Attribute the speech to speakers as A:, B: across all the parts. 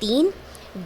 A: 3,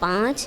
A: 5,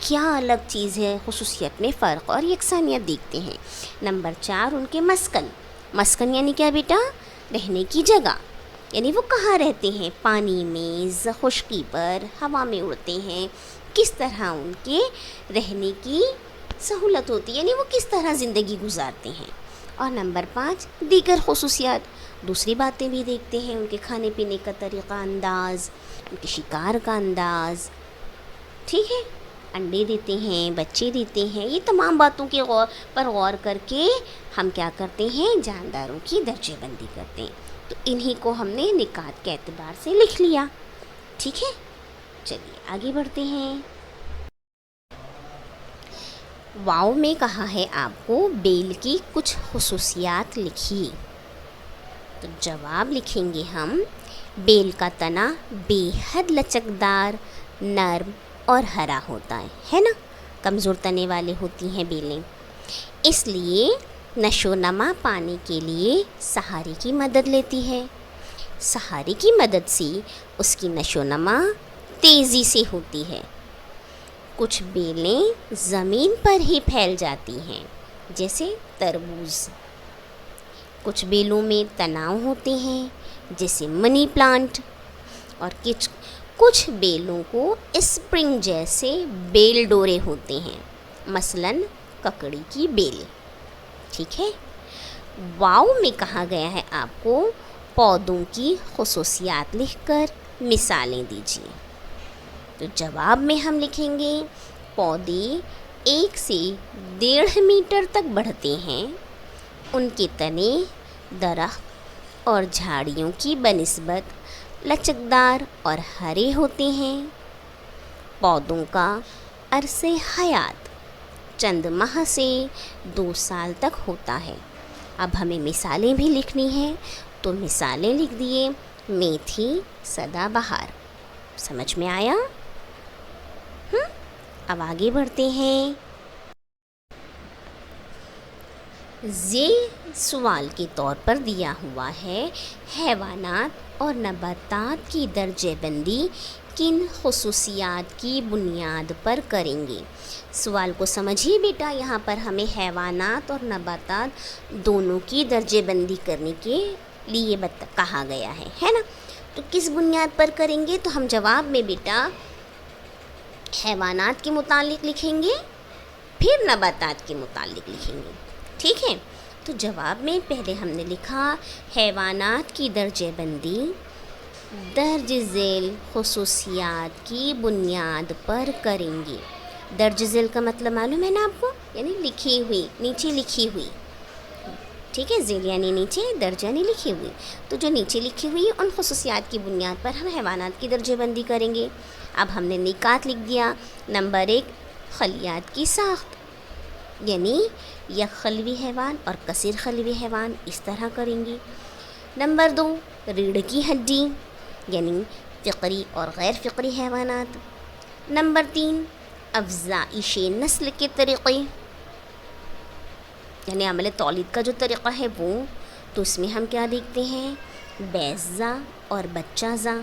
A: کیا الگ چیز ہے، خصوصیت میں فرق اور یکسانیت دیکھتے ہیں۔ نمبر 4 ان کے مسکن۔ مسکن یعنی کیا بیٹا؟ رہنے کی جگہ، یعنی وہ کہاں رہتے ہیں، پانی میں، خشکی پر، ہوا میں اڑتے ہیں، کس طرح ان کے رہنے کی سہولت ہوتی ہے، یعنی وہ کس طرح زندگی گزارتے ہیں۔ اور نمبر 5 دیگر خصوصیات، دوسری باتیں بھی دیکھتے ہیں، ان کے کھانے پینے کا طریقہ انداز، ان کے شکار کا انداز، ٹھیک ہے، انڈے دیتے ہیں، بچے دیتے ہیں، یہ تمام باتوں کے پر غور کر کے ہم کیا کرتے ہیں، جانداروں کی درجے بندی کرتے ہیں۔ تو انہی کو ہم نے نکات کے اعتبار سے لکھ لیا، ٹھیک ہے۔ چلیے آگے بڑھتے ہیں۔ واؤ میں کہا ہے آپ کو بیل کی کچھ خصوصیات لکھیے، تو جواب لکھیں گے ہم، بیل کا تنا بے حد لچکدار، نرم اور ہرا ہوتا ہے نا، کمزور تنے والے ہوتی ہیں بیلیں، اس لیے نشو و نما پانے کے لیے سہارے کی مدد لیتی ہے۔ سہارے کی مدد سے اس کی نشو و نما تیزی سے ہوتی ہے۔ کچھ بیلیں زمین پر ہی پھیل جاتی ہیں، جیسے تربوز۔ کچھ بیلوں میں تناؤ ہوتے ہیں، جیسے منی پلانٹ، اور کچھ بیلوں کو اسپرنگ جیسے بیل ڈورے ہوتے ہیں، مثلاً ککڑی کی بیل، ٹھیک ہے۔ واؤ میں کہا گیا ہے آپ کو پودوں کی خصوصیات لکھ کر مثالیں دیجیے، تو جواب میں ہم لکھیں گے، پودے 1 سے 1.5 میٹر تک بڑھتے ہیں، ان کے تنے درخت اور جھاڑیوں کی بنسبت لچکدار اور ہرے ہوتے ہیں۔ پودوں کا عرصہ حیات چند ماہ سے 2 سال تک ہوتا ہے۔ اب ہمیں مثالیں بھی لکھنی ہیں، تو مثالیں لکھ دیے، میتھی، سدا بہار، سمجھ میں آیا؟ اب آگے بڑھتے ہیں۔ یہ سوال کے طور پر دیا ہوا ہے، حیوانات اور نباتات کی درجہ بندی کن خصوصیات کی بنیاد پر کریں گے؟ سوال کو سمجھیے بیٹا، یہاں پر ہمیں حیوانات اور نباتات دونوں کی درجہ بندی کرنے کے لیے کہا گیا ہے نا، تو کس بنیاد پر کریں گے؟ تو ہم جواب میں بیٹا حیوانات کے متعلق لکھیں گے، پھر نباتات کے متعلق لکھیں گے، ٹھیک ہے۔ تو جواب میں پہلے ہم نے لکھا حیوانات کی درجہ بندی درج ذیل خصوصیات کی بنیاد پر کریں گے۔ درج ذیل کا مطلب معلوم ہے نا آپ کو، یعنی لکھی ہوئی، نیچے لکھی ہوئی، ٹھیک ہے، ذیل یعنی نیچے، درج یعنی لکھی ہوئی، تو جو نیچے لکھی ہوئی ان خصوصیات کی بنیاد پر ہم حیوانات کی درجہ بندی کریں گے۔ اب ہم نے نکات لکھ دیا۔ نمبر 1 خلیات کی ساخت، یعنی یک خلوی حیوان اور کثیر خلوی حیوان، اس طرح کریں گے۔ نمبر 2 ریڑھ کی ہڈی، یعنی فقری اور غیر فقری حیوانات۔ نمبر 3 افزائش نسل کے طریقے، یعنی عمل تولید کا جو طریقہ ہے وہ، تو اس میں ہم کیا دیکھتے ہیں، بیض زا اور بچہ زا،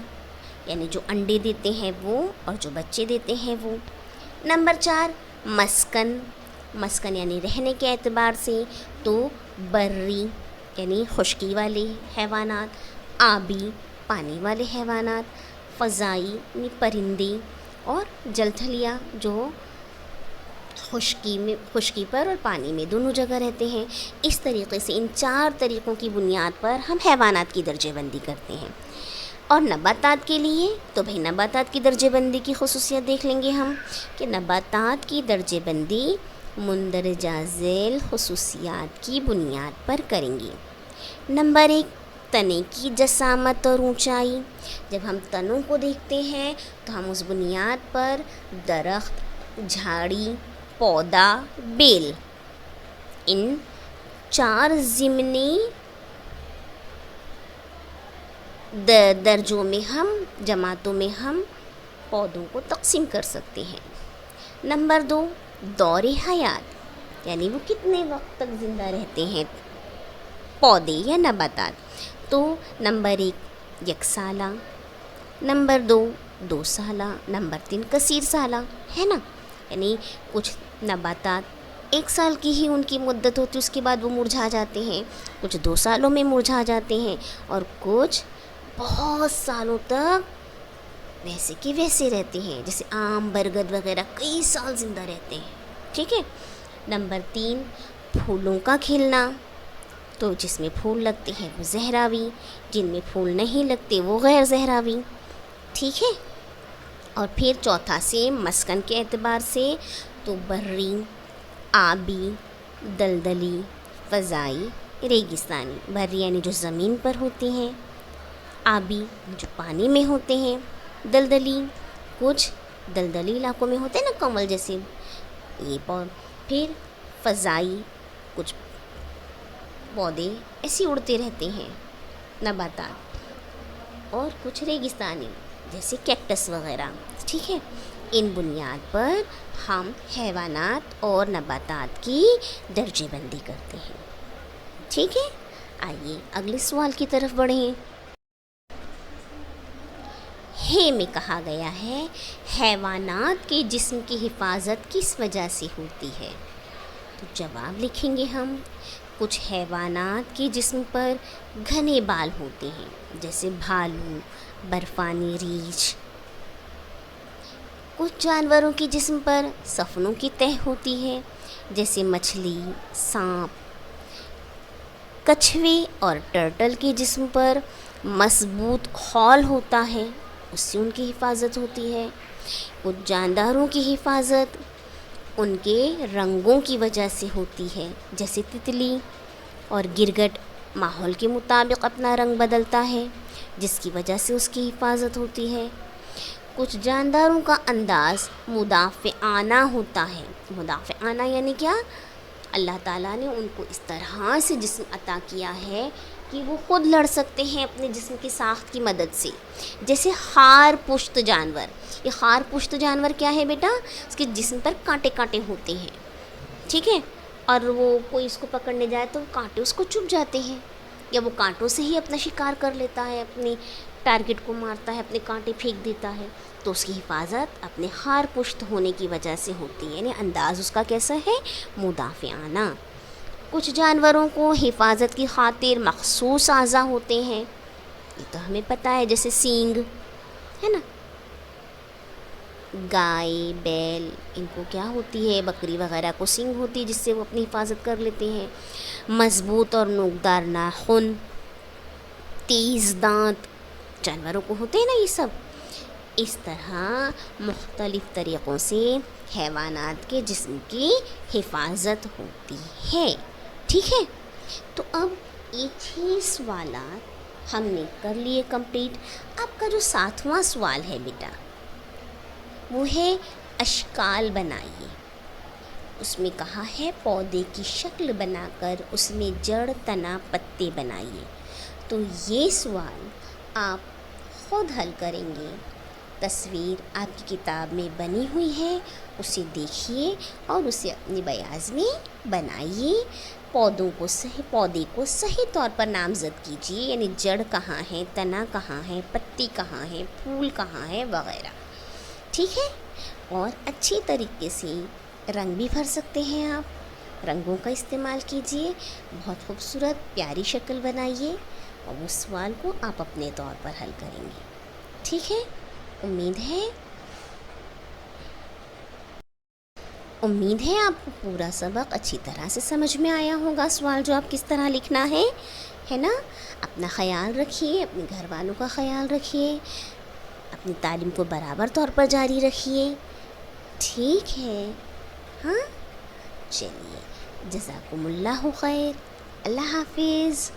A: یعنی جو انڈے دیتے ہیں وہ اور جو بچے دیتے ہیں وہ۔ نمبر 4 مسکن، مسکن یعنی رہنے کے اعتبار سے، تو بری یعنی خشکی والے حیوانات، آبی پانی والے حیوانات، فضائی یعنی پرندے، اور جلتھلیا جو خشکی پر اور پانی میں دونوں جگہ رہتے ہیں۔ اس طریقے سے ان 4 طریقوں کی بنیاد پر ہم حیوانات کی درجہ بندی کرتے ہیں۔ اور نباتات کے لیے تو بھئی نباتات کی درجہ بندی کی خصوصیت دیکھ لیں گے ہم، کہ نباتات کی درجہ بندی مندرجہ ذیل خصوصیات کی بنیاد پر کریں گے۔ نمبر 1 تنے کی جسامت اور اونچائی، جب ہم تنوں کو دیکھتے ہیں تو ہم اس بنیاد پر درخت، جھاڑی، پودا، بیل، ان 4 ضمنی درجوں میں ہم، جماعتوں میں ہم پودوں کو تقسیم کر سکتے ہیں۔ نمبر 2 دور حیات، یعنی وہ کتنے وقت تک زندہ رہتے ہیں پودے یا نباتات، تو نمبر 1 یک سالہ، نمبر 2 2 سالہ، نمبر 3 کثیر سالہ، ہے نا۔ یعنی کچھ نباتات 1 سال کی ہی ان کی مدت ہوتی ہے، اس کے بعد وہ مرجھا جاتے ہیں، کچھ 2 سالوں میں مرجھا جاتے ہیں، اور کچھ بہت سالوں تک ویسے کے ویسے رہتے ہیں، جیسے آم، برگد وغیرہ کئی سال زندہ رہتے ہیں، ٹھیک ہے۔ نمبر 3، پھولوں کا کھلنا، تو جس میں پھول لگتے ہیں وہ زہراوی، جن میں پھول نہیں لگتے وہ غیر زہراوی، ٹھیک ہے۔ اور پھر چوتھا سے مسکن کے اعتبار سے تو بحری، آبی، دلدلی، فضائی، ریگستانی۔ بحری یعنی جو زمین پر ہوتے ہیں، آبی جو پانی میں ہوتے ہیں، دلدلی کچھ دلدلی علاقوں میں ہوتے ہیں نا، کمل جیسے یہ پھر فضائی کچھ پودے ایسے اڑتے رہتے ہیں نباتات، اور کچھ ریگستانی جیسے کیکٹس وغیرہ، ٹھیک ہے۔ ان بنیاد پر ہم حیوانات اور نباتات کی درجہ بندی کرتے ہیں، ٹھیک ہے۔ آئیے اگلے سوال کی طرف بڑھیں۔ میں کہا گیا ہے حیوانات کے جسم کی حفاظت کس وجہ سے ہوتی ہے؟ تو جواب لکھیں گے ہم، کچھ حیوانات کے جسم پر گھنے بال ہوتے ہیں، جیسے بھالو، برفانی ریچھ۔ کچھ جانوروں کے جسم پر سفنوں کی تہ ہوتی ہے، جیسے مچھلی، سانپ۔ کچھوے اور ٹرٹل کے جسم پر مضبوط خول ہوتا ہے، اس سے ان کی حفاظت ہوتی ہے۔ کچھ جانداروں کی حفاظت ان کے رنگوں کی وجہ سے ہوتی ہے، جیسے تتلی اور گرگٹ ماحول کے مطابق اپنا رنگ بدلتا ہے، جس کی وجہ سے اس کی حفاظت ہوتی ہے۔ کچھ جانداروں کا انداز مدافعانہ ہوتا ہے۔ مدافعانہ یعنی کیا؟ اللہ تعالیٰ نے ان کو اس طرح سے جسم عطا کیا ہے کہ وہ خود لڑ سکتے ہیں اپنے جسم کی ساخت کی مدد سے، جیسے خار پشت جانور۔ یہ خار پشت جانور کیا ہے بیٹا؟ اس کے جسم پر کانٹے کانٹے ہوتے ہیں، ٹھیک ہے، اور وہ کوئی اس کو پکڑنے جائے تو کانٹے اس کو چبھ جاتے ہیں، یا وہ کانٹوں سے ہی اپنا شکار کر لیتا ہے، اپنی ٹارگٹ کو مارتا ہے، اپنے کانٹے پھینک دیتا ہے، تو اس کی حفاظت اپنے خار پشت ہونے کی وجہ سے ہوتی ہے، یعنی انداز اس کا کیسا ہے؟ مدافعانہ۔ کچھ جانوروں کو حفاظت کی خاطر مخصوص اعضاء ہوتے ہیں، یہ تو ہمیں پتہ ہے، جیسے سینگ ہے نا، گائے، بیل، ان کو کیا ہوتی ہے؟ بکری وغیرہ کو سینگ ہوتی ہے، جس سے وہ اپنی حفاظت کر لیتے ہیں۔ مضبوط اور نوکدار ناخن، تیز دانت، جانوروں کو ہوتے ہیں نا یہ سب۔ اس طرح مختلف طریقوں سے حیوانات کے جسم کی حفاظت ہوتی ہے، ٹھیک ہے۔ تو اب یہ 6 سوالات ہم نے کر لیے کمپلیٹ۔ آپ کا جو 7واں سوال ہے بیٹا، وہ ہے اشکال بنائیے۔ اس میں کہا ہے پودے کی شکل بنا کر اس میں جڑ، تنا، پتے بنائیے۔ تو یہ سوال آپ خود حل کریں گے، تصویر آپ کی کتاب میں بنی ہوئی ہے، اسے دیکھیے اور اسے اپنے بیاض میں بنائیے۔ پودے کو صحیح طور پر نامزد کیجیے، یعنی جڑ کہاں ہے، تنا کہاں ہے، پتی کہاں ہے، پھول کہاں ہے وغیرہ، ٹھیک ہے۔ اور اچھی طریقے سے رنگ بھی بھر سکتے ہیں آپ، رنگوں کا استعمال کیجیے، بہت خوبصورت پیاری شکل بنائیے، اور اس سوال کو آپ اپنے طور پر حل کریں گے، ٹھیک ہے۔ امید ہے آپ کو پورا سبق اچھی طرح سے سمجھ میں آیا ہوگا، سوال جو آپ کس طرح لکھنا ہے نا۔ اپنا خیال رکھیے، اپنے گھر والوں کا خیال رکھیے، اپنی تعلیم کو برابر طور پر جاری رکھیے، ٹھیک ہے، ہاں چلیے، جزاکم اللہ خیر، اللہ حافظ۔